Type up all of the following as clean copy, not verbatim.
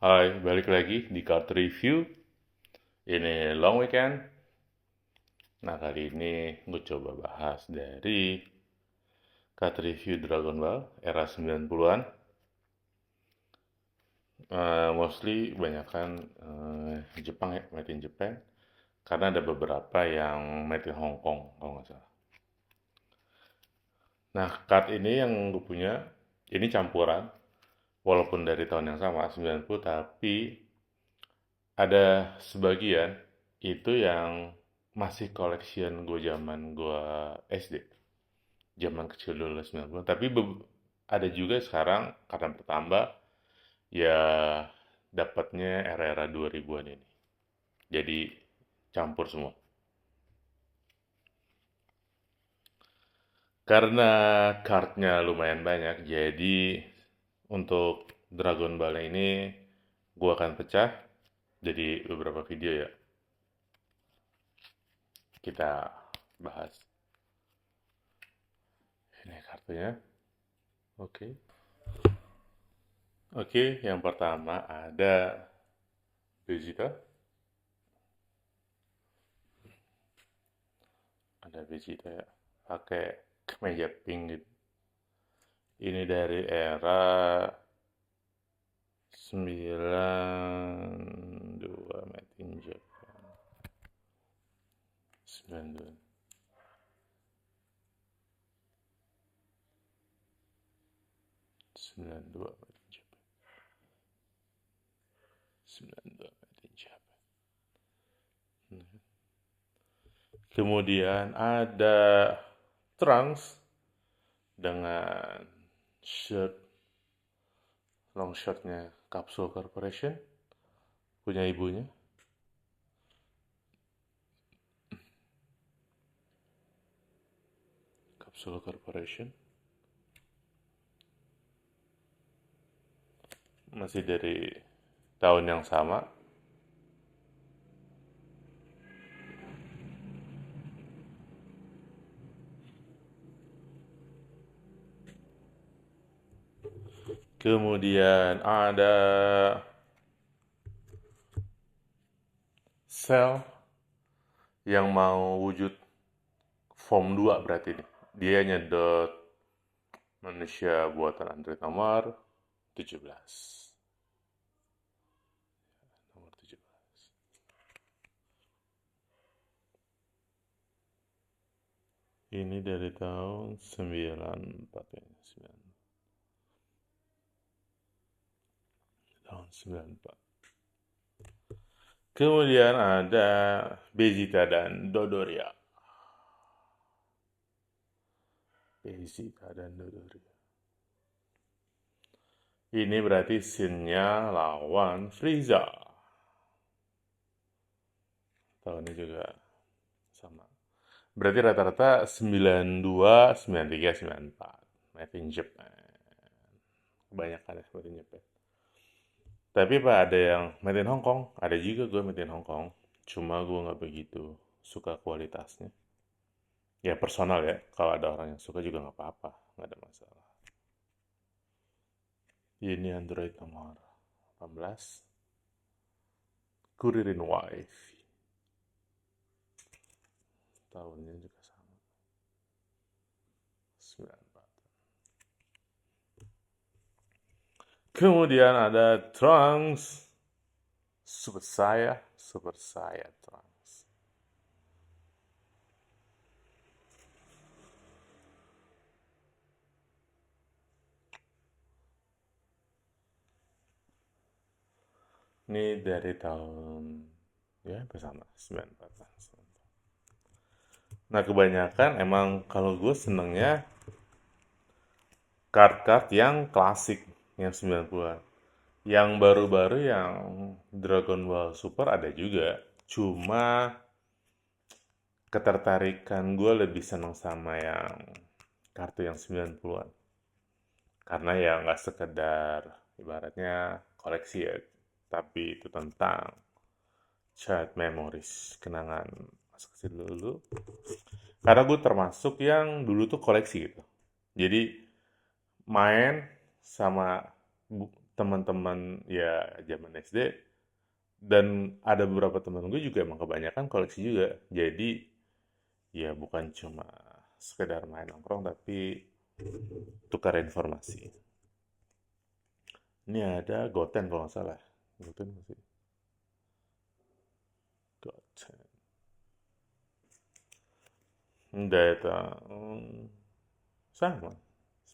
Hai, balik lagi di Card Review. Ini long weekend. Nah, kali ini gue coba bahas dari card review Dragon Ball era 90-an. Mostly kebanyakan Jepang ya, made in Japan. Karena ada beberapa yang made in Hong Kong, kalau nggak salah. Nah, card ini yang gue punya, ini campuran. Walaupun dari tahun yang sama, 90, tapi ada sebagian itu yang masih collection gue zaman gue SD, zaman kecil dulu 90. Tapi ada juga sekarang karena bertambah ya, dapatnya era-era 2000-an ini. Jadi campur semua. Karena cardnya lumayan banyak, jadi untuk Dragon Ball ini gue akan pecah jadi beberapa video ya. Kita bahas. Ini kartunya. Oke. Oke, yang pertama ada Vegeta. Ada Vegeta ya. Pakai kemeja pink gitu. Ini dari era 92 made in Japan. 92. 92 made in Japan. 92 made in Japan. Kemudian ada Trunks dengan shirt long shirtnya Capsule Corporation, punya ibunya. Capsule Corporation masih dari tahun yang sama. Kemudian ada Cell yang mau wujud form 2 berarti nih. Dia nyedot manusia buatan Android nomor 17. Nomor 17. Ini dari tahun 94 ya. Tahun 94. Kemudian ada Vegeta dan Dodoria. Vegeta dan Dodoria. Ini berarti scene-nya lawan Frieza. Tahun ini juga sama. Berarti rata-rata 92, 93, 94. Made in Japan. Kebanyakan ya made in Japan. Tapi Pak, ada yang made in Hong Kong. Ada juga gue made in Hong Kong. Cuma gue nggak begitu suka kualitasnya. Ya personal ya. Kalau ada orang yang suka juga nggak apa-apa. Nggak ada masalah. Ini Android nomor 18. Kuririn Wife. Tahunnya juga sama. 94. Kemudian ada Trunks. Super saya Trunks. Ini dari tahun ya bersama 94. Nah, kebanyakan emang kalau gue senengnya kart-kart yang klasik, yang 90-an. Yang baru-baru yang Dragon Ball Super ada juga. Cuma ketertarikan gue lebih seneng sama yang kartu yang 90-an. Karena ya nggak sekedar ibaratnya koleksi ya, tapi itu tentang child memories, kenangan masa kecil dulu. Karena gue termasuk yang dulu tuh koleksi gitu. Jadi main sama teman-teman ya zaman SD, dan ada beberapa teman gue juga emang kebanyakan koleksi juga. Jadi ya bukan cuma sekedar main nongkrong tapi tukar informasi. Ini ada Goten kalau nggak salah. Goten masih. Goten. Data sama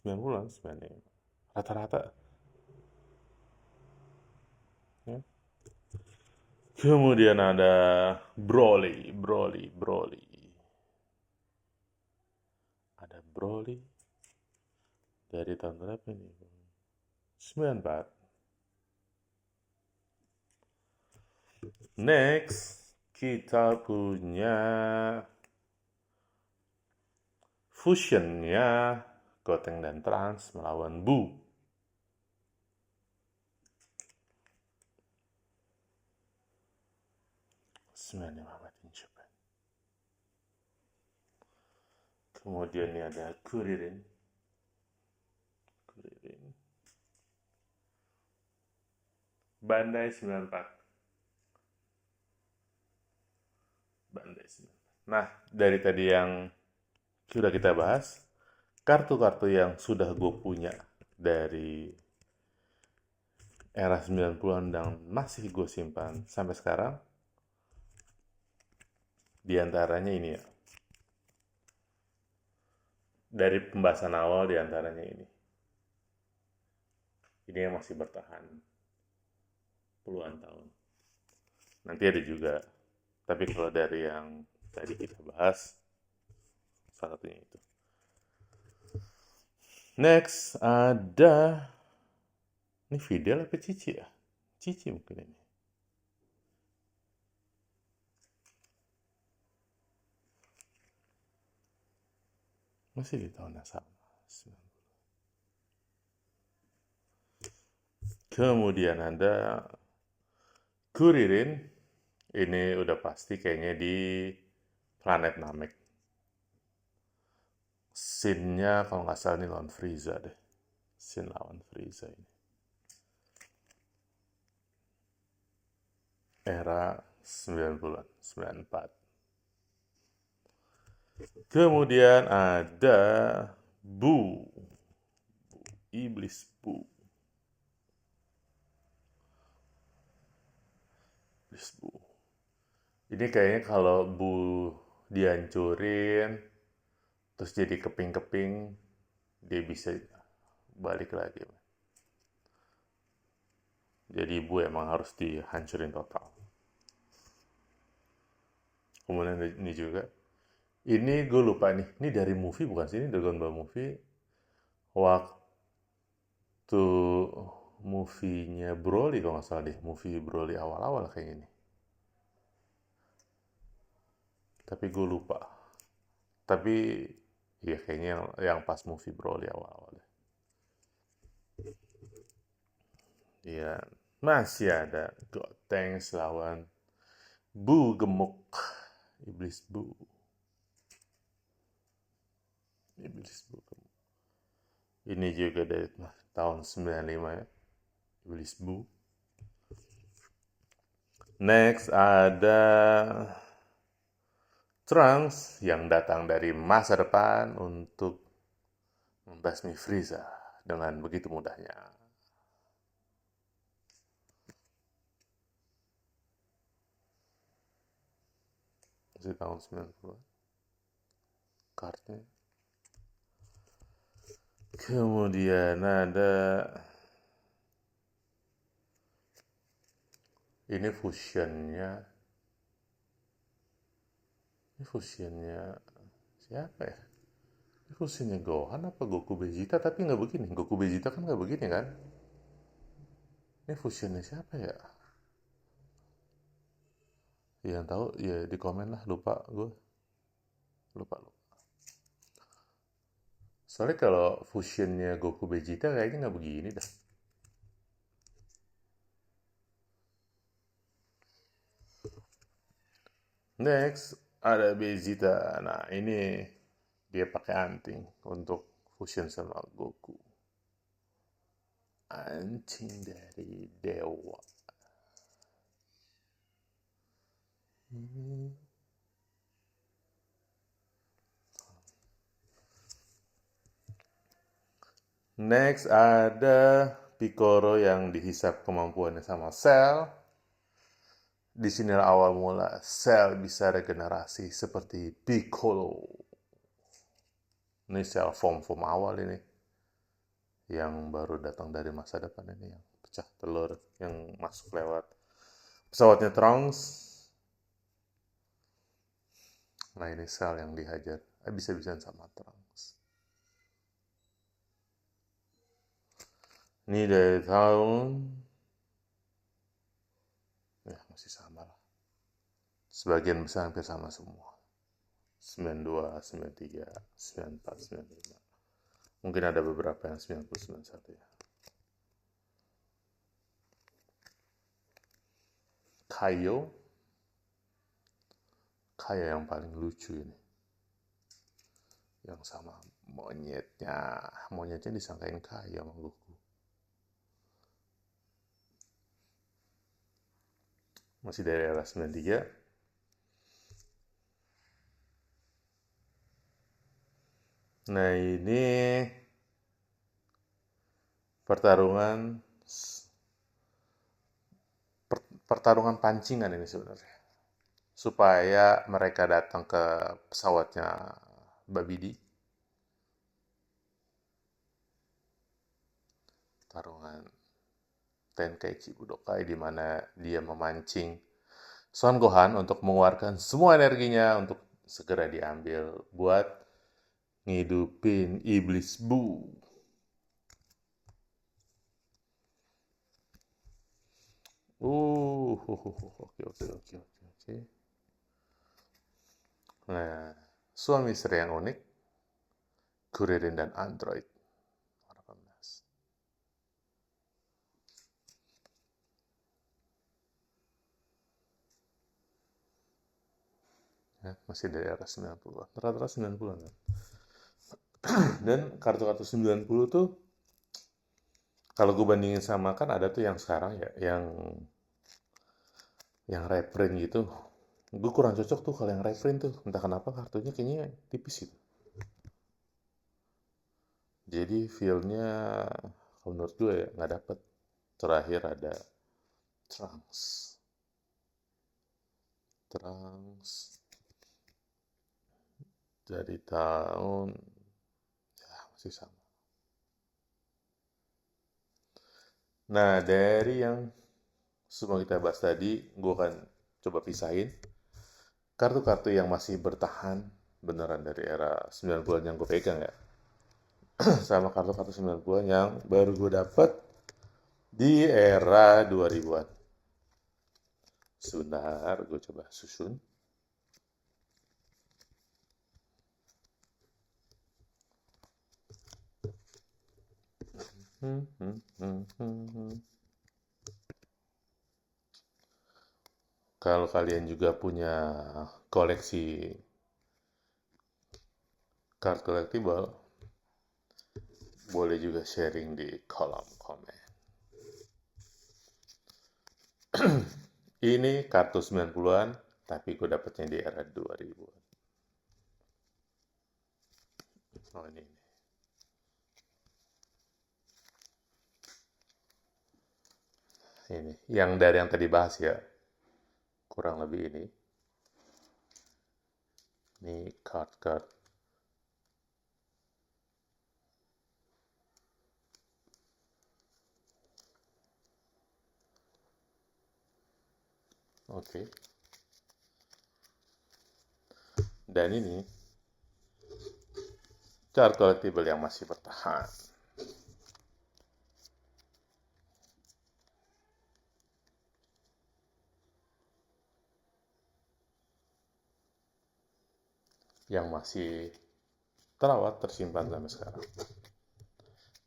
90-an sebenarnya. Rata-rata ya. Kemudian ada Broly. Ada Broly dari tahun berapa ini? 94. Next, kita punya fusionnya Gotenks dan Trunks melawan Buu. Kemudian ini ada Kuririn. Bandai 94. Nah, dari tadi yang sudah kita bahas, kartu-kartu yang sudah gue punya dari era 90-an dan masih gue simpan sampai sekarang, diantaranya ini ya. Dari pembahasan awal diantaranya ini. Ini yang masih bertahan puluhan tahun. Nanti ada juga. Tapi kalau dari yang tadi kita bahas, salah satunya itu. Next ada, ini Fidel apa Cici ya? Cici mungkin ini. Masih di tahun yang sama. Kemudian ada Kuririn. Ini udah pasti kayaknya di planet Namek. Scene-nya kalau nggak salah ini lawan Frieza deh. Scene lawan Frieza ini. Era 90-an, 94. Kemudian ada Buu. Iblis Buu. Iblis Buu. Ini kayaknya kalau Buu dihancurin, terus jadi keping-keping, dia bisa balik lagi. Jadi Buu emang harus dihancurin total. Kemudian ini juga. Ini gue lupa nih. Ini dari movie bukan sih? Ini Dragon Ball movie. Waktu movie-nya Broly kalau nggak salah deh. Movie Broly awal-awal kayaknya nih. Tapi gue lupa. Tapi ya kayaknya yang pas movie Broly awal-awal deh. Iya, masih ada Gotenks lawan Buu gemuk. Iblis Buu. Iblis Buu gemuk. Ini juga dari tahun 95 ya. Iblis Buu. Next ada Trunks yang datang dari masa depan untuk membasmi Frieza dengan begitu mudahnya. Masih tahun 90. Kartnya. Kemudian ada ini fusionnya. Ini fusionnya siapa ya? Ini fusionnya Gohan apa Goku Vegeta? Tapi nggak begini. Goku Vegeta kan nggak begini kan? Ini fusionnya siapa ya? Yang tahu ya di komen lah. Lupa gue. Lupa. Soalnya kalau fusionnya Goku Vegeta kayaknya nggak begini dah. Next ada Vegeta. Nah ini dia pakai anting untuk fusion sama Goku. Anjing dari dewa. Next ada Picoro yang dihisap kemampuannya sama Cell. Di sini awal mula Cell bisa regenerasi seperti Piccolo. Ini Cell form awal ini. Yang baru datang dari masa depan ini, yang pecah telur, yang masuk lewat pesawatnya Trunks. Nah ini Cell yang dihajar bisa-bisaan sama Trunks. Ini dari tahun ya masih sama lah. Sebagian besar hampir sama semua. 92, 93, 94, 95. Mungkin ada beberapa yang 90, 91 ya. Kayo yang paling lucu ini. Yang sama monyetnya disangkain Kayo sama Goku. Masih dari era 93. Nah ini pertarungan pancingan ini sebenarnya. Supaya mereka datang ke pesawatnya Babidi. Pertarungan Tenkaichi Budokai di mana dia memancing Son Gohan untuk mengeluarkan semua energinya untuk segera diambil buat ngidupin Iblis Bu. Oke. Nah, suami istri yang unik, Kuririn dan Android. 18. Ya, masih dari era 90-an. Rata-rata 90-an kan. Dan kartu-kartu 90 tuh kalau gue bandingin sama kan ada tuh yang sekarang ya, yang reprint gitu. Gue kurang cocok tuh kalau yang reprint tuh. Entah kenapa kartunya kayaknya tipis gitu. Jadi feel-nya kalau menurut gue ya nggak dapet. Terakhir ada Trunks dari tahun ya masih sama. Nah dari yang semua kita bahas tadi, gue akan coba pisahin kartu-kartu yang masih bertahan beneran dari era 90-an yang gue pegang ya. Sama kartu-kartu 90-an yang baru gue dapet di era 2000-an. Sebentar, gue coba susun. Kalau kalian juga punya koleksi card collectible, boleh juga sharing di kolom komen. Ini kartu 90-an, tapi gue dapetnya di era 2000-an. Oh ini. Ini, yang dari yang tadi bahas ya. Kurang lebih ini. Ini card. Oke. Dan ini card collectible yang masih bertahan. Yang masih terawat, tersimpan sampai sekarang.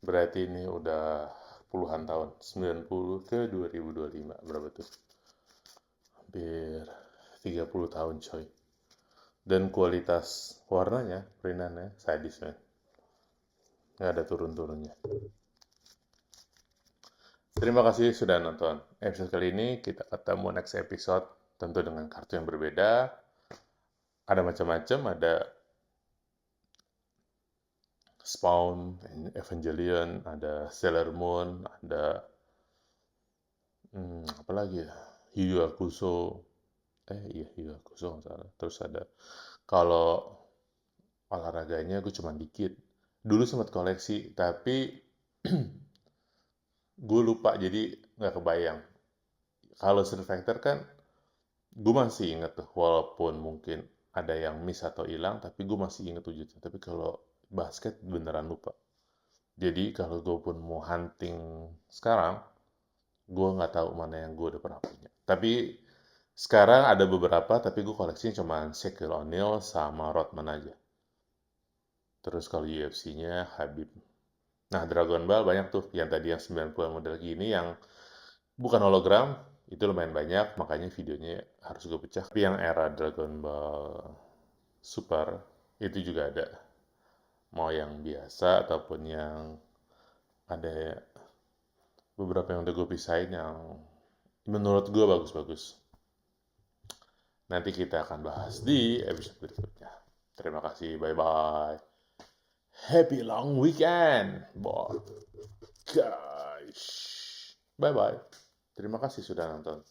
Berarti ini udah puluhan tahun, 90 ke 2025, berapa tuh? Hampir 30 tahun coy. Dan kualitas warnanya, perintannya, sadis men. Nggak ada turun-turunnya. Terima kasih sudah nonton. Episode kali ini kita ketemu next episode tentu dengan kartu yang berbeda. Ada macam-macam, ada Spawn, Evangelion, ada Sailor Moon, ada apa lagi ya? Yu Yu Hakusho. Iya Yu Yu Hakusho nggak salah. Terus ada kalau olahraganya gue cuma dikit. Dulu sempat koleksi, tapi gue lupa jadi nggak kebayang. Kalau Street Fighter kan gue masih inget tuh, walaupun mungkin ada yang miss atau hilang, tapi gue masih inget wujudnya. Tapi kalau basket beneran lupa. Jadi kalau gue pun mau hunting sekarang, gue nggak tahu mana yang gue udah pernah punya. Tapi sekarang ada beberapa, tapi gue koleksinya cuma Shaquille O'Neal sama Rodman aja. Terus kalau UFC-nya Habib. Nah, Dragon Ball banyak tuh. Yang tadi yang 90 model gini yang bukan hologram, itu lumayan banyak, makanya videonya harus gue pecah. Tapi yang era Dragon Ball Super, itu juga ada. Mau yang biasa ataupun yang ada beberapa yang udah gue pisahin yang menurut gue bagus-bagus. Nanti kita akan bahas di episode berikutnya. Terima kasih, bye-bye. Happy long weekend, boy. Guys. Bye-bye. Terima kasih sudah nonton.